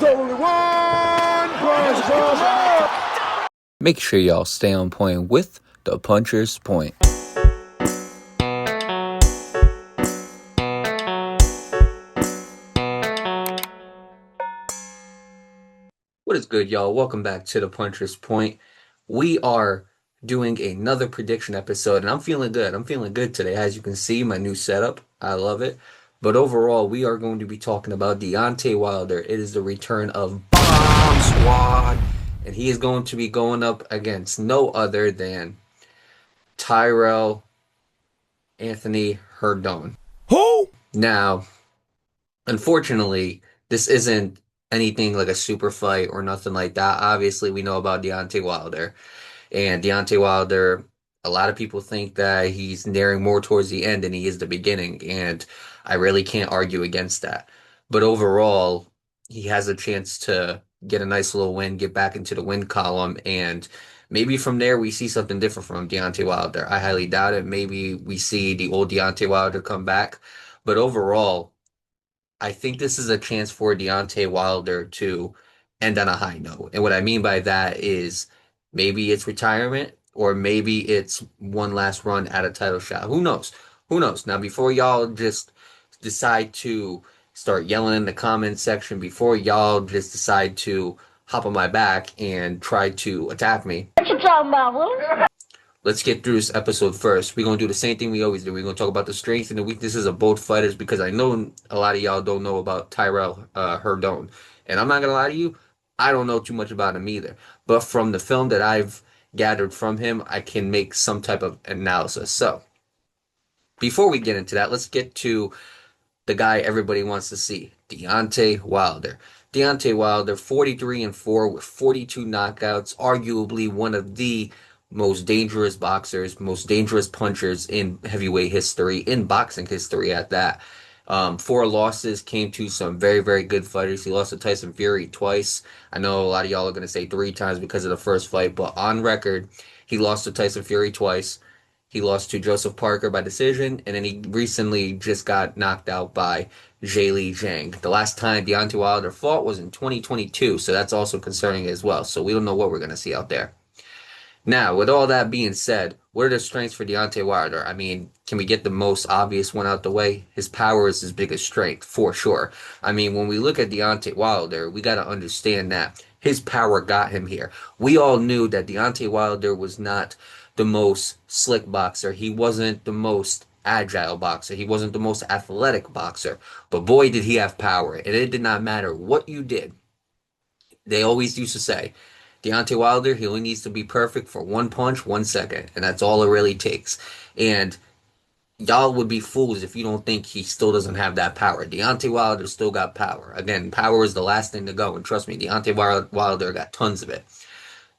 There's only one punch. Make sure y'all stay on point with the Puncher's Point. What is good, y'all? Welcome back to the Puncher's Point. We are doing another prediction episode, and I'm feeling good. I'm feeling good today. As you can see, my new setup, I love it. But overall, we are going to be talking about Deontay Wilder. It is the return of Bomb Squad, and he is going to be going up against no other than Tyrrell Anthony Herndon. Who? Now, unfortunately, this isn't anything like a super fight or nothing like that. Obviously, we know about Deontay Wilder. And Deontay Wilder, a lot of people think that he's nearing more towards the end than he is the beginning. And I really can't argue against that. But overall, he has a chance to get a nice little win, get back into the win column, and maybe from there we see something different from Deontay Wilder. I highly doubt it. Maybe we see the old Deontay Wilder come back. But overall, I think this is a chance for Deontay Wilder to end on a high note. And what I mean by that is maybe it's retirement or maybe it's one last run at a title shot. Who knows? Who knows? Now, before y'all just decide to start yelling in the comments section, before y'all just decide to hop on my back and try to attack me. What you talking about, Will? Let's get through this episode first. We're going to do the same thing we always do. We're going to talk about the strengths and the weaknesses of both fighters because I know a lot of y'all don't know about Tyrrell Herndon. And I'm not going to lie to you, I don't know too much about him either. But from the film that I've gathered from him, I can make some type of analysis. So, before we get into that, let's get to the guy everybody wants to see, Deontay Wilder. Deontay Wilder, 43-4 with 42 knockouts, arguably one of the most dangerous boxers, most dangerous punchers in heavyweight history, in boxing history at that. 4 losses came to some very, very good fighters. He lost to Tyson Fury twice. I know a lot of y'all are going to say 3 times because of the first fight, but on record, he lost to Tyson Fury twice. He lost to Joseph Parker by decision, and then he recently just got knocked out by Zhilei Zhang. The last time Deontay Wilder fought was in 2022, so that's also concerning as well. So we don't know what we're going to see out there. Now, with all that being said, what are the strengths for Deontay Wilder? I mean, can we get the most obvious one out the way? His power is his biggest strength, for sure. I mean, when we look at Deontay Wilder, we got to understand that his power got him here. We all knew that Deontay Wilder was not the most slick boxer. He wasn't the most agile boxer. He wasn't the most athletic boxer. But boy, did he have power. And it did not matter what you did. They always used to say, Deontay Wilder, he only needs to be perfect for 1 punch, 1 second. And that's all it really takes. And y'all would be fools if you don't think he still doesn't have that power. Deontay Wilder still got power. Again, power is the last thing to go. And trust me, Deontay Wilder got tons of it.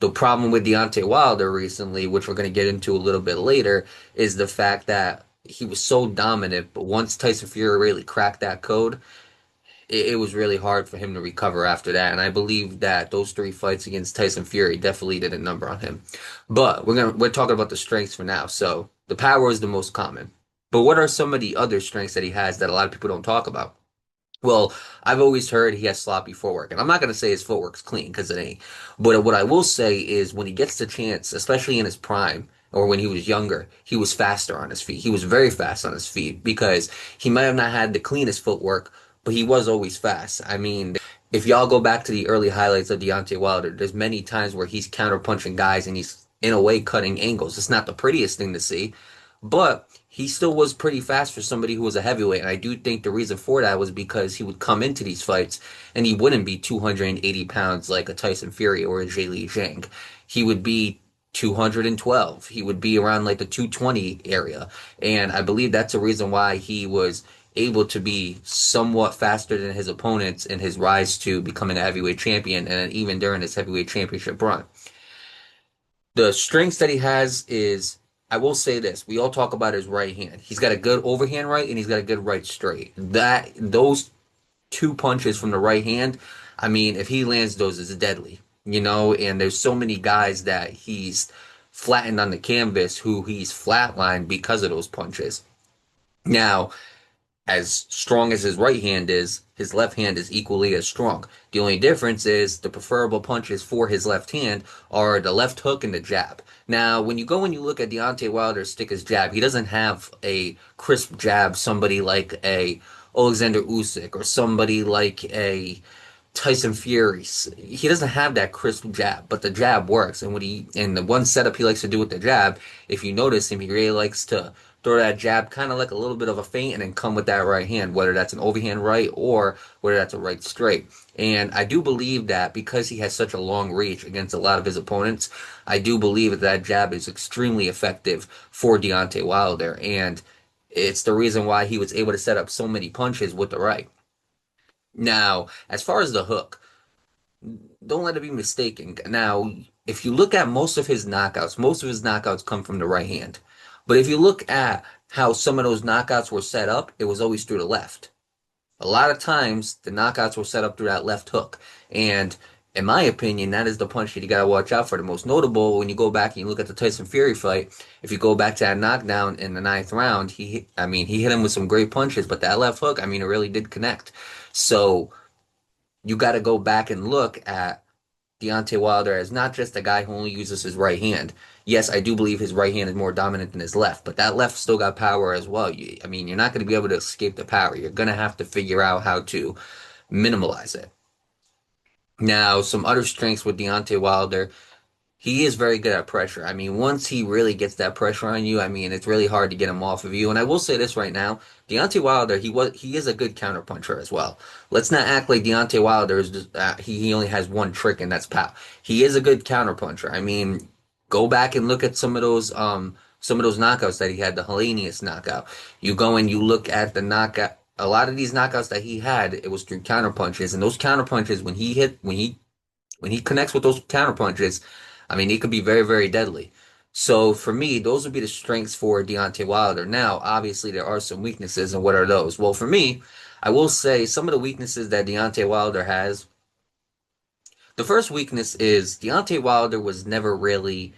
The problem with Deontay Wilder recently, which we're going to get into a little bit later, is the fact that he was so dominant, but once Tyson Fury really cracked that code, it was really hard for him to recover after that. And I believe that those 3 fights against Tyson Fury definitely did a number on him. But we're talking about the strengths for now. So the power is the most common. But what are some of the other strengths that he has that a lot of people don't talk about? Well, I've always heard he has sloppy footwork, and I'm not going to say his footwork's clean because it ain't. But what I will say is when he gets the chance, especially in his prime or when he was younger, he was faster on his feet. He was very fast on his feet because he might have not had the cleanest footwork, but he was always fast. I mean, if y'all go back to the early highlights of Deontay Wilder, there's many times where he's counterpunching guys and he's in a way cutting angles. It's not the prettiest thing to see, but he still was pretty fast for somebody who was a heavyweight. And I do think the reason for that was because he would come into these fights and he wouldn't be 280 pounds like a Tyson Fury or a Zhilei Zhang. He would be 212. He would be around like the 220 area. And I believe that's the reason why he was able to be somewhat faster than his opponents in his rise to becoming a heavyweight champion and even during his heavyweight championship run. The strengths that he has is, I will say this, we all talk about his right hand. He's got a good overhand right and he's got a good right straight. Those 2 punches from the right hand, I mean, if he lands those, it's deadly, and there's so many guys that he's flattened on the canvas who he's flatlined because of those punches. Now, as strong as his right hand is, his left hand is equally as strong. The only difference is the preferable punches for his left hand are the left hook and the jab. Now, when you go and you look at Deontay Wilder stick his jab, he doesn't have a crisp jab, somebody like a Alexander Usyk or somebody like a Tyson Fury. He doesn't have that crisp jab, but the jab works. And the one setup he likes to do with the jab, if you notice him, he really likes to throw that jab kind of like a little bit of a feint and then come with that right hand, whether that's an overhand right or whether that's a right straight. And I do believe that because he has such a long reach against a lot of his opponents, I do believe that that jab is extremely effective for Deontay Wilder. And it's the reason why he was able to set up so many punches with the right. Now, as far as the hook, don't let it be mistaken. Now, if you look at most of his knockouts come from the right hand. But if you look at how some of those knockouts were set up, it was always through the left. A lot of times, the knockouts were set up through that left hook. And in my opinion, that is the punch that you got to watch out for. The most notable, when you go back and you look at the Tyson Fury fight, if you go back to that knockdown in the ninth round, he hit him with some great punches, but that left hook, it really did connect. So you got to go back and look at Deontay Wilder as not just a guy who only uses his right hand. Yes, I do believe his right hand is more dominant than his left, but that left still got power as well. You're not going to be able to escape the power. You're going to have to figure out how to minimalize it. Now, some other strengths with Deontay Wilder. He is very good at pressure. Once he really gets that pressure on you, it's really hard to get him off of you. And I will say this right now, Deontay Wilder, he is a good counterpuncher as well. Let's not act like Deontay Wilder is just, he only has one trick and that's pow. He is a good counterpuncher. Go back and look at some of those knockouts that he had, the Helenius knockout. You go and you look at the knockout. A lot of these knockouts that he had, it was through counterpunches, and those counterpunches, when he connects with those counterpunches, it could be very, very deadly. So for me, those would be the strengths for Deontay Wilder. Now, obviously, there are some weaknesses, and what are those? Well, for me, I will say some of the weaknesses that Deontay Wilder has. The first weakness is Deontay Wilder was never really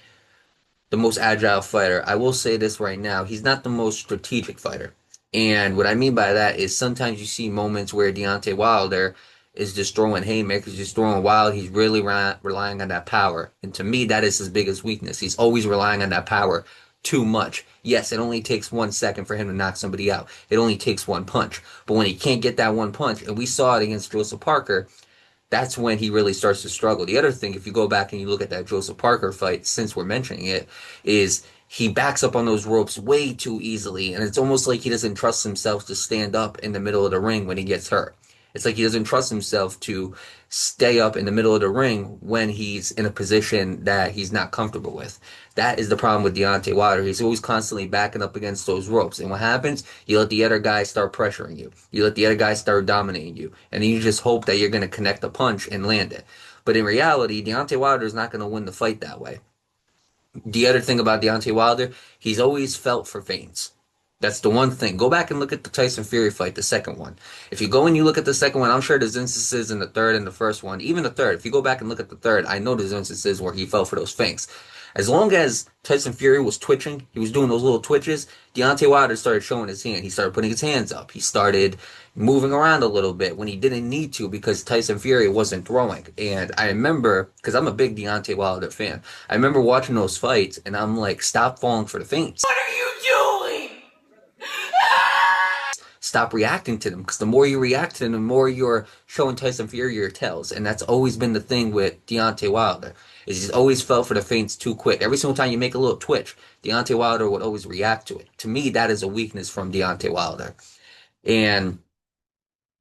the most agile fighter. I will say this right now. He's not the most strategic fighter. And what I mean by that is sometimes you see moments where Deontay Wilder is just throwing haymakers, just throwing wild. He's really relying on that power. And to me, that is his biggest weakness. He's always relying on that power too much. Yes, it only takes 1 second for him to knock somebody out. It only takes one punch. But when he can't get that one punch, and we saw it against Joseph Parker, that's when he really starts to struggle. The other thing, if you go back and you look at that Joseph Parker fight, since we're mentioning it, is he backs up on those ropes way too easily, and it's almost like he doesn't trust himself to stand up in the middle of the ring when he gets hurt. It's like he doesn't trust himself to stay up in the middle of the ring when he's in a position that he's not comfortable with. That is the problem with Deontay Wilder. He's always constantly backing up against those ropes. And what happens? You let the other guy start pressuring you. You let the other guy start dominating you. And then you just hope that you're going to connect a punch and land it. But in reality, Deontay Wilder is not going to win the fight that way. The other thing about Deontay Wilder, he's always felt for feints. That's the one thing. Go back and look at the Tyson Fury fight, the second one. If you go and you look at the second one, I'm sure there's instances in the third and the first one. Even the third. If you go back and look at the third, I know there's instances where he fell for those feints. As long as Tyson Fury was twitching, he was doing those little twitches, Deontay Wilder started showing his hand. He started putting his hands up. He started moving around a little bit when he didn't need to because Tyson Fury wasn't throwing. And I remember, because I'm a big Deontay Wilder fan, I remember watching those fights and I'm like, stop falling for the feints. What are you doing? Stop reacting to them, because the more you react to them, the more you're showing Tyson Fury your tells. And that's always been the thing with Deontay Wilder, is he's always fell for the feints too quick. Every single time you make a little twitch, Deontay Wilder would always react to it. To me, that is a weakness from Deontay Wilder. And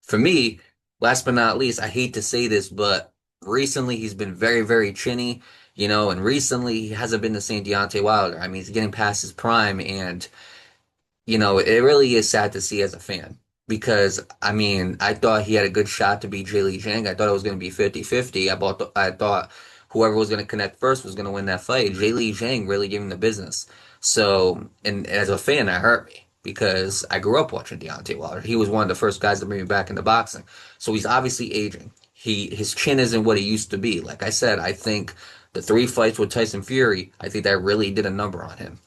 for me, last but not least, I hate to say this, but recently he's been very, very chinny, and recently he hasn't been the same Deontay Wilder. He's getting past his prime, and it really is sad to see as a fan because, I thought he had a good shot to beat Zhilei Zhang. I thought it was going to be 50-50. I thought whoever was going to connect first was going to win that fight. Zhilei Zhang really gave him the business. So, and as a fan, that hurt me because I grew up watching Deontay Wilder. He was one of the first guys to bring me back into boxing. So he's obviously aging. His chin isn't what it used to be. Like I said, I think the 3 fights with Tyson Fury, I think that really did a number on him.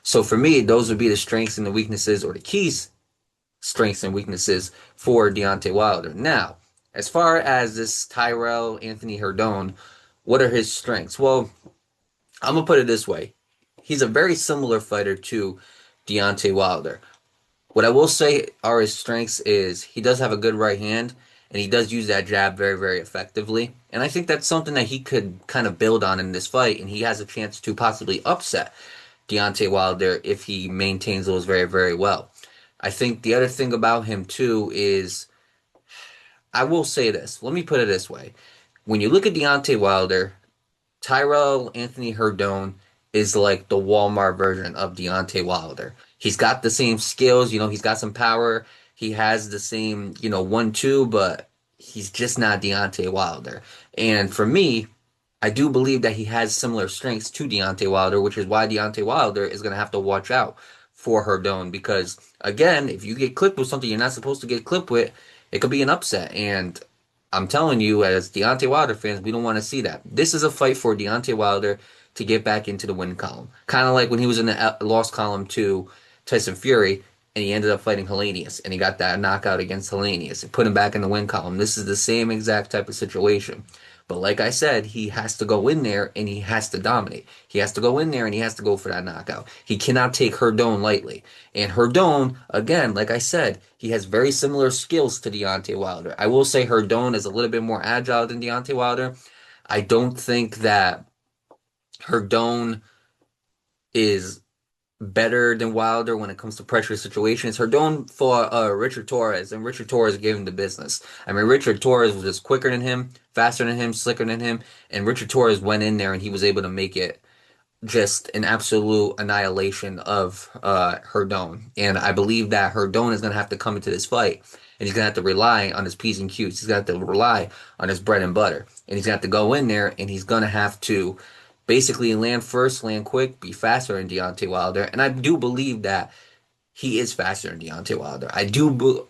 So for me, those would be the strengths and the weaknesses or the keys strengths and weaknesses for Deontay Wilder. Now, as far as this Tyrrell Anthony Herndon, what are his strengths? Well, I'm gonna put it this way: he's a very similar fighter to Deontay Wilder. What I will say are his strengths is he does have a good right hand and he does use that jab very, very effectively. And I think that's something that he could kind of build on in this fight, and he has a chance to possibly upset Deontay Wilder if he maintains those very, very well. I think the other thing about him too is I will say this. Let me put it this way. When you look at Deontay Wilder, Tyrell Anthony Herndon is like the Walmart version of Deontay Wilder. He's got the same skills, he's got some power. He has the same, 1-2, but he's just not Deontay Wilder. And for me, I do believe that he has similar strengths to Deontay Wilder, which is why Deontay Wilder is going to have to watch out for Herndon because, again, if you get clipped with something you're not supposed to get clipped with, it could be an upset. And I'm telling you, as Deontay Wilder fans, we don't want to see that. This is a fight for Deontay Wilder to get back into the win column. Kind of like when he was in the loss column to Tyson Fury, and he ended up fighting Helenius, and he got that knockout against Helenius and put him back in the win column. This is the same exact type of situation. But like I said, he has to go in there and he has to dominate. He has to go in there and he has to go for that knockout. He cannot take Herndon lightly. And Herndon, again, like I said, he has very similar skills to Deontay Wilder. I will say Herndon is a little bit more agile than Deontay Wilder. I don't think that Herndon is better than Wilder when it comes to pressure situations. Herndon fought Richard Torres, and Richard Torres gave him the business. I mean, Richard Torres was just quicker than him, faster than him, slicker than him, and Richard Torres went in there and he was able to make it just an absolute annihilation of Herndon. And I believe that Herndon is going to have to come into this fight, and he's going to have to rely on his P's and Q's. He's going to have to rely on his bread and butter, and he's going to have to go in there and he's going to have to basically land first, land quick, be faster than Deontay Wilder. And I do believe that he is faster than Deontay Wilder.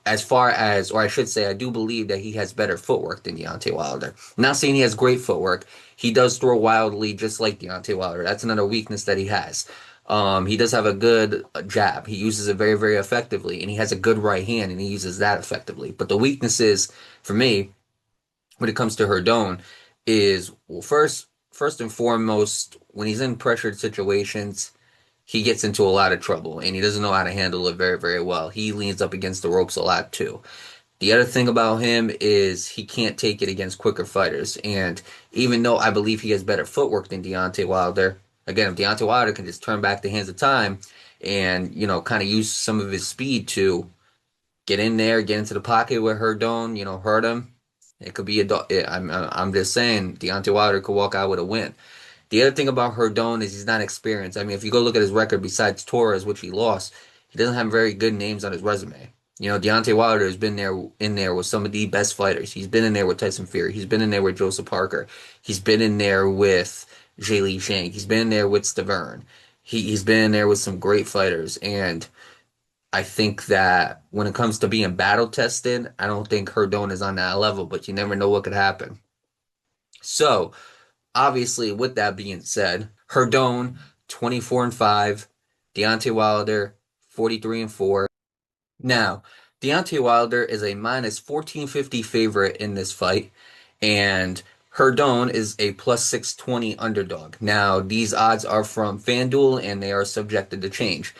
As far as, or I should say, I do believe that he has better footwork than Deontay Wilder. I'm not saying he has great footwork. He does throw wildly just like Deontay Wilder. That's another weakness that he has. He does have a good jab. He uses it very, very effectively. And he has a good right hand, and he uses that effectively. But the weakness is, for me, when it comes to Herndon, is, well, first and foremost, when he's in pressured situations, he gets into a lot of trouble and he doesn't know how to handle it very, very well. He leans up against the ropes a lot too. The other thing about him is he can't take it against quicker fighters. And even though I believe he has better footwork than Deontay Wilder, again, if Deontay Wilder can just turn back the hands of time and, kind of use some of his speed to get in there, get into the pocket with Herndon, hurt him, it could be I'm just saying, Deontay Wilder could walk out with a win. The other thing about Herndon is he's not experienced. I mean, if you go look at his record, besides Torres, which he lost, he doesn't have very good names on his resume. Deontay Wilder has been in there with some of the best fighters. He's been in there with Tyson Fury. He's been in there with Joseph Parker. He's been in there with Jay Shank. He's been in there with Stavern. He's been in there with some great fighters. And I think that when it comes to being battle tested, I don't think Herndon is on that level, but you never know what could happen. So, obviously, with that being said, Herndon 24-5, Deontay Wilder 43-4. Now, Deontay Wilder is a minus 1450 favorite in this fight, and Herndon is a plus 620 underdog. Now, these odds are from FanDuel, and they are subjected to change.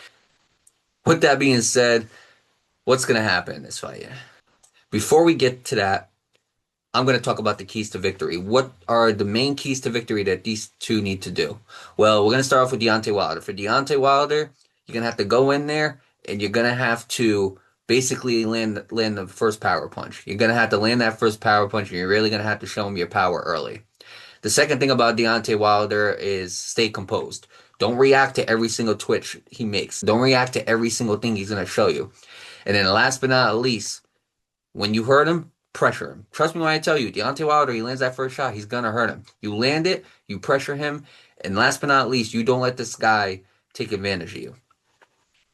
With that being said, what's going to happen in this fight? Before we get to that, I'm going to talk about the keys to victory. What are the main keys to victory that these two need to do? Well, we're going to start off with Deontay Wilder. For Deontay Wilder, you're going to have to go in there and you're going to have to basically land the first power punch. You're going to have to land that first power punch, and you're really going to have to show him your power early. The second thing about Deontay Wilder is stay composed. Don't react to every single twitch he makes. Don't react to every single thing he's going to show you. And then last but not least, when you hurt him, pressure him. Trust me when I tell you, Deontay Wilder, he lands that first shot, he's going to hurt him. You land it, you pressure him, and last but not least, you don't let this guy take advantage of you.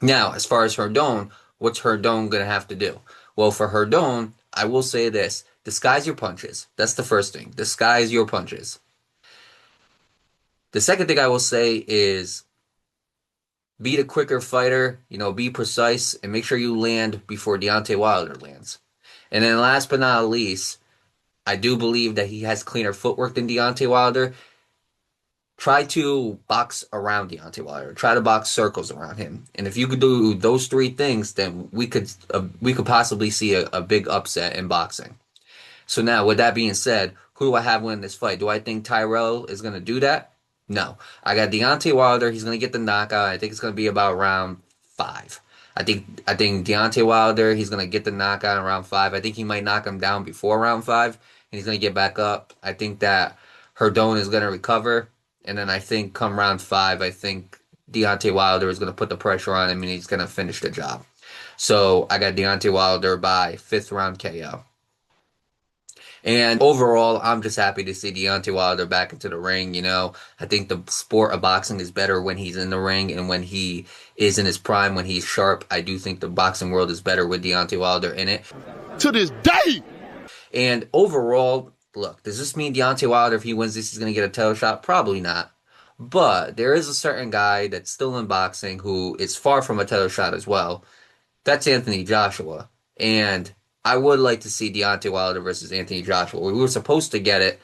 Now, as far as Herndon, what's Herndon going to have to do? Well, for Herndon, I will say this. Disguise your punches. That's the first thing. Disguise your punches. The second thing I will say is Be the quicker fighter, be precise, and make sure you land before Deontay Wilder lands. And then last but not least, I do believe that he has cleaner footwork than Deontay Wilder. Try to box around Deontay Wilder. Try to box circles around him. And if you could do those three things, then we could possibly see a big upset in boxing. So now, with that being said, who do I have winning this fight? Do I think Tyrrell is going to do that? No. I got Deontay Wilder. He's going to get the knockout. I think it's going to be about round 5. I think Deontay Wilder, he's going to get the knockout in round 5. I think he might knock him down before round 5, and he's going to get back up. I think that Herndon is going to recover, and then I think come round 5, I think Deontay Wilder is going to put the pressure on him, and he's going to finish the job. So I got Deontay Wilder by 5th round KO. And overall, I'm just happy to see Deontay Wilder back into the ring. I think the sport of boxing is better when he's in the ring and when he is in his prime, when he's sharp. I do think the boxing world is better with Deontay Wilder in it. To this day! And overall, look, does this mean Deontay Wilder, if he wins this, he's going to get a title shot? Probably not. But there is a certain guy that's still in boxing who is far from a title shot as well. That's Anthony Joshua. And I would like to see Deontay Wilder versus Anthony Joshua. We were supposed to get it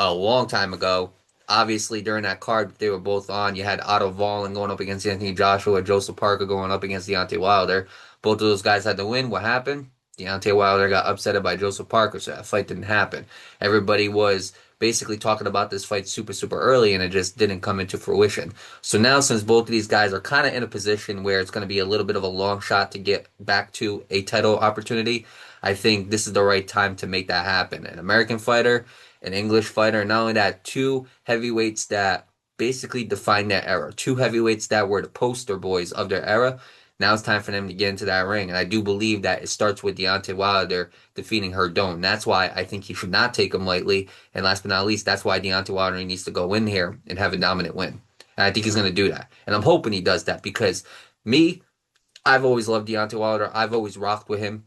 a long time ago. Obviously, during that card they were both on, you had Otto Wallin going up against Anthony Joshua, Joseph Parker going up against Deontay Wilder. Both of those guys had to win. What happened? Deontay Wilder got upset by Joseph Parker, so that fight didn't happen. Everybody was basically talking about this fight super, super early, and it just didn't come into fruition. So now, since both of these guys are kind of in a position where it's going to be a little bit of a long shot to get back to a title opportunity, I think this is the right time to make that happen. An American fighter, an English fighter, and not only that, two heavyweights that basically defined that era. Two heavyweights that were the poster boys of their era. Now it's time for them to get into that ring. And I do believe that it starts with Deontay Wilder defeating Herndon. That's why I think he should not take him lightly. And last but not least, that's why Deontay Wilder needs to go in here and have a dominant win. And I think he's going to do that. And I'm hoping he does that because I've always loved Deontay Wilder. I've always rocked with him.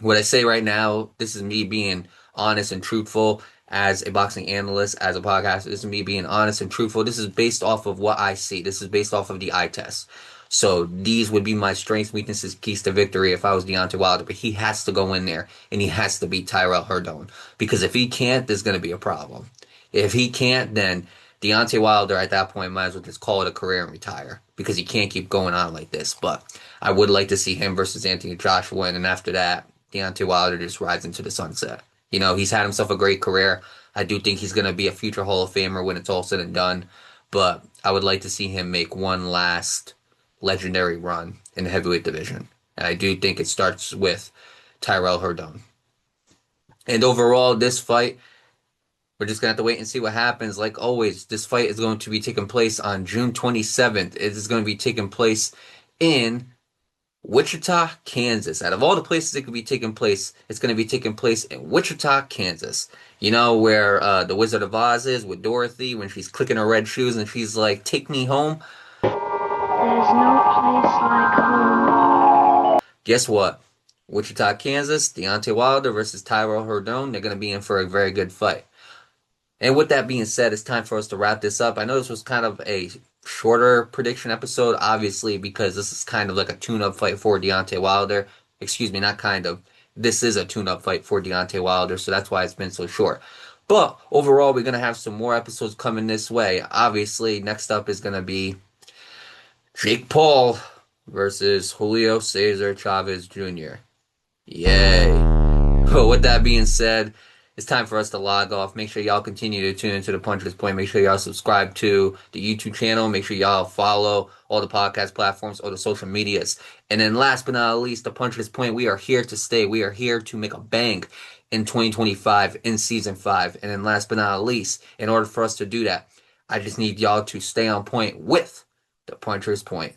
What I say right now, this is me being honest and truthful as a boxing analyst, as a podcaster. This is me being honest and truthful. This is based off of what I see. This is based off of the eye test. So these would be my strengths, weaknesses, keys to victory if I was Deontay Wilder. But he has to go in there and he has to beat Tyrrell Herndon. Because if he can't, there's going to be a problem. If he can't, then Deontay Wilder at that point might as well just call it a career and retire. Because he can't keep going on like this. But I would like to see him versus Anthony Joshua. And then after that, Deontay Wilder just rides into the sunset. He's had himself a great career. I do think he's going to be a future Hall of Famer when it's all said and done. But I would like to see him make one last legendary run in the heavyweight division. And I do think it starts with Tyrrell Herndon. And overall, this fight, we're just going to have to wait and see what happens. Like always, this fight is going to be taking place on June 27th. It is going to be taking place in Wichita, Kansas. Out of all the places it could be taking place, it's going to be taking place in Wichita, Kansas. Where the Wizard of Oz is with Dorothy when she's clicking her red shoes and she's like, "Take me home." There's no place like home. Guess what? Wichita, Kansas, Deontay Wilder versus Tyrrell Herndon. They're going to be in for a very good fight. And with that being said, it's time for us to wrap this up. I know this was kind of a shorter prediction episode, obviously, because this is kind of like a tune-up fight for Deontay Wilder. Excuse me, not kind of. This is a tune-up fight for Deontay Wilder, so that's why it's been so short. But overall, we're going to have some more episodes coming this way. Obviously, next up is going to be Jake Paul versus Julio Cesar Chavez Jr. Yay. But with that being said, it's time for us to log off. Make sure y'all continue to tune into the Puncher's Point. Make sure y'all subscribe to the YouTube channel. Make sure y'all follow all the podcast platforms, all the social medias. And then last but not least, the Puncher's Point. We are here to stay. We are here to make a bang in 2025 in Season 5. And then last but not least, in order for us to do that, I just need y'all to stay on point with the Puncher's Point.